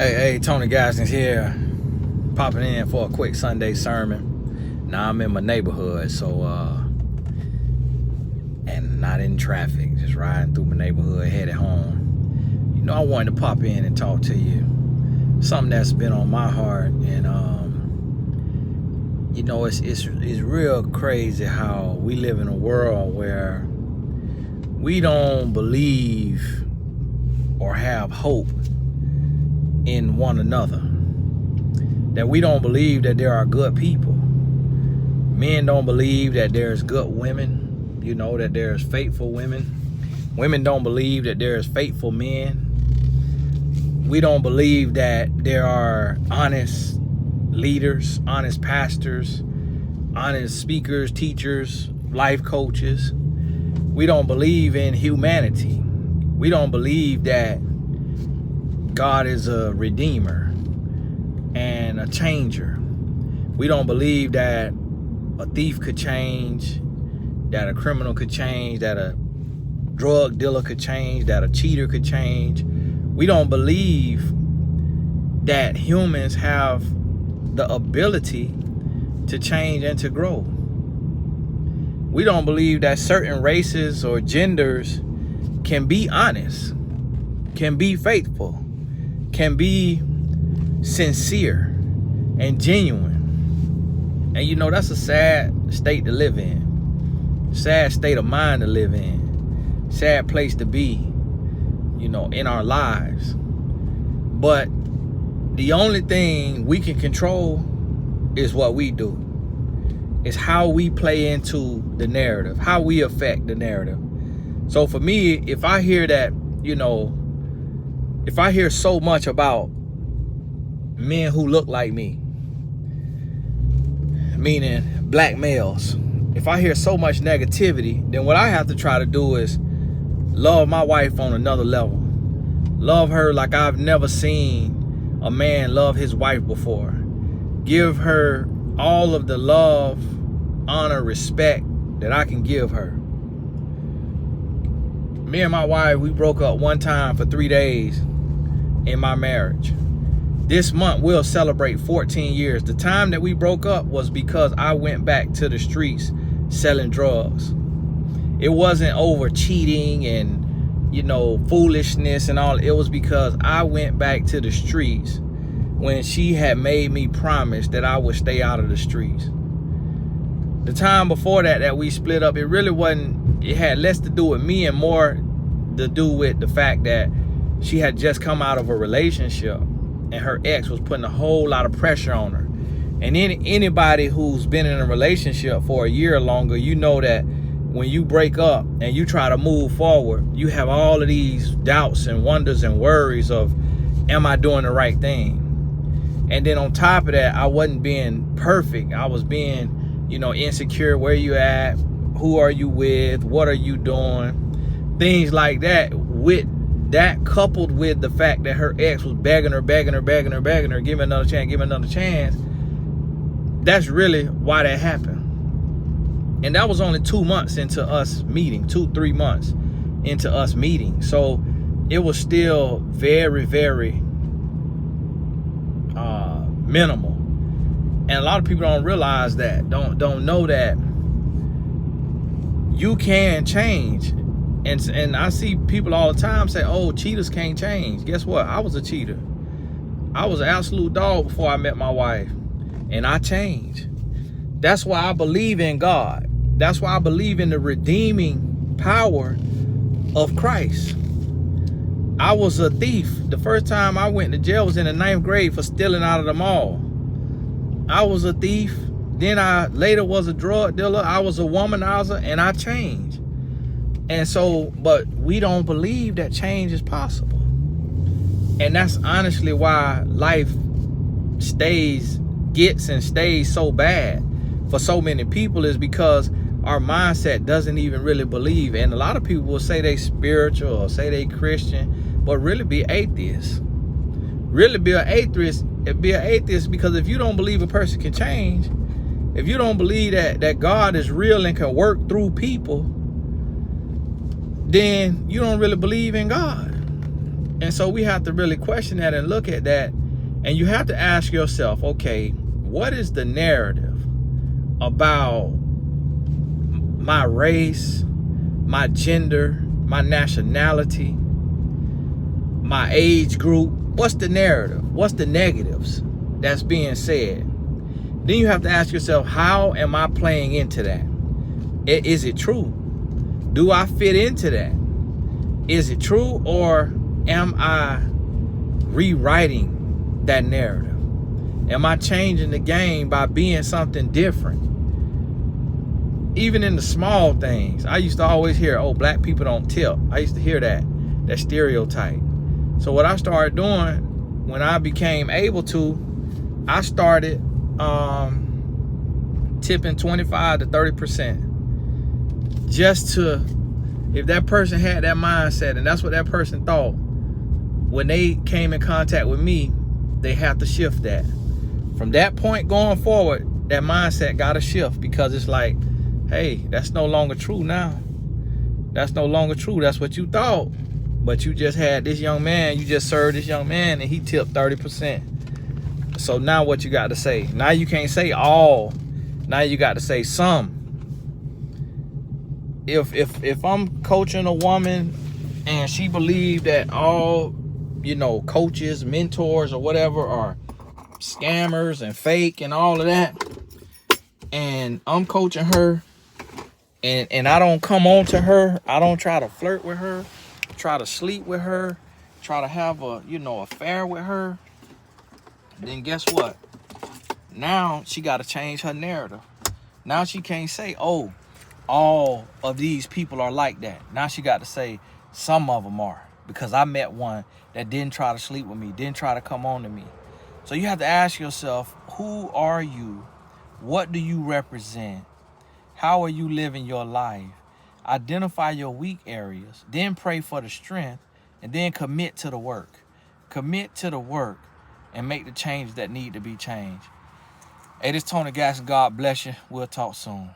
Hey, Tony Gaskins here, popping in for a quick Sunday sermon. Now I'm in my neighborhood, and not in traffic, just riding through my neighborhood, headed home. I wanted to pop in and talk to you. Something that's been on my heart, and it's real crazy how we live in a world where we don't believe or have hope in one another, that we don't believe that there are good people. Men don't believe that there's good women, that there's faithful women. Women don't believe that there's faithful men. We don't believe that there are honest leaders, honest pastors, honest speakers, teachers, life coaches. We don't believe in humanity. We don't believe that God is a redeemer and a changer. We don't believe that a thief could change, that a criminal could change, that a drug dealer could change, that a cheater could change. We don't believe that humans have the ability to change and to grow. We don't believe that certain races or genders can be honest, can be faithful, can be sincere and genuine. And that's a sad state to live in, sad state of mind to live in, sad place to be, in our lives. But the only thing we can control is what we do. It's how we play into the narrative, how we affect the narrative. So for me, if I hear that, if I hear so much about men who look like me, meaning black males, if I hear so much negativity, then what I have to try to do is love my wife on another level. Love her like I've never seen a man love his wife before. Give her all of the love, honor, respect that I can give her. Me and my wife, we broke up one time for 3 days in my marriage. This month we'll celebrate 14 years. The time that we broke up was because I went back to the streets selling drugs. It wasn't over cheating and foolishness and all. It was because I went back to the streets when she had made me promise that I would stay out of the streets. The time before that we split up, it really wasn't, it had less to do with me and more to do with the fact that she had just come out of a relationship and her ex was putting a whole lot of pressure on her. And anybody who's been in a relationship for a year or longer, that when you break up and you try to move forward, you have all of these doubts and wonders and worries of, am I doing the right thing? And then on top of that, I wasn't being perfect. I was being, insecure. Where you at? Who are you with? What are you doing? Things like that. With that, coupled with the fact that her ex was begging her, give me another chance. That's really why that happened. And that was only 2 months into us meeting, 2-3 months into us meeting. So it was still very, very minimal. And a lot of people don't realize that, don't know that you can change. And I see people all the time say, oh, cheaters can't change. Guess what? I was a cheater. I was an absolute dog before I met my wife. And I changed. That's why I believe in God. That's why I believe in the redeeming power of Christ. I was a thief. The first time I went to jail was in the 9th grade for stealing out of the mall. I was a thief. Then I later was a drug dealer. I was a womanizer, and I changed. And so, but we don't believe that change is possible. And that's honestly why life gets so bad for so many people, is because our mindset doesn't even really believe. And a lot of people will say they spiritual or say they Christian, but really be atheists. Really be an atheist. Be an atheist because if you don't believe a person can change, if you don't believe that God is real and can work through people, then you don't really believe in God. And so we have to really question that and look at that. And you have to ask yourself, okay, what is the narrative about my race, my gender, my nationality, my age group? What's the narrative? What's the negatives that's being said? Then you have to ask yourself, how am I playing into that? Is it true? Do I fit into that? Is it true, or am I rewriting that narrative? Am I changing the game by being something different? Even in the small things. I used to always hear, oh, black people don't tip. I used to hear that stereotype. So what I started doing when I became able to, I started tipping 25 to 30%. Just to, if that person had that mindset and that's what that person thought, when they came in contact with me, they have to shift that. From that point going forward, that mindset got to shift, because it's like, hey, that's no longer true now. That's no longer true. That's what you thought. But you just had this young man, you just served this young man and he tipped 30%. So now what you got to say? Now you can't say all. Now you got to say some. If I'm coaching a woman and she believed that all, you know, coaches, mentors or whatever are scammers and fake and all of that, and I'm coaching her and I don't come on to her, I don't try to flirt with her, try to sleep with her, try to have a, you know, affair with her, then guess what? Now she got to change her narrative. Now she can't say, oh, all of these people are like that. Now she got to say some of them are, because I met one that didn't try to sleep with me, didn't try to come on to me. So you have to ask yourself, who are you? What do you represent? How are you living your life? Identify your weak areas, then pray for the strength, and then commit to the work. Commit to the work and make the changes that need to be changed. Hey, this is Tony Gaston. God bless you. We'll talk soon.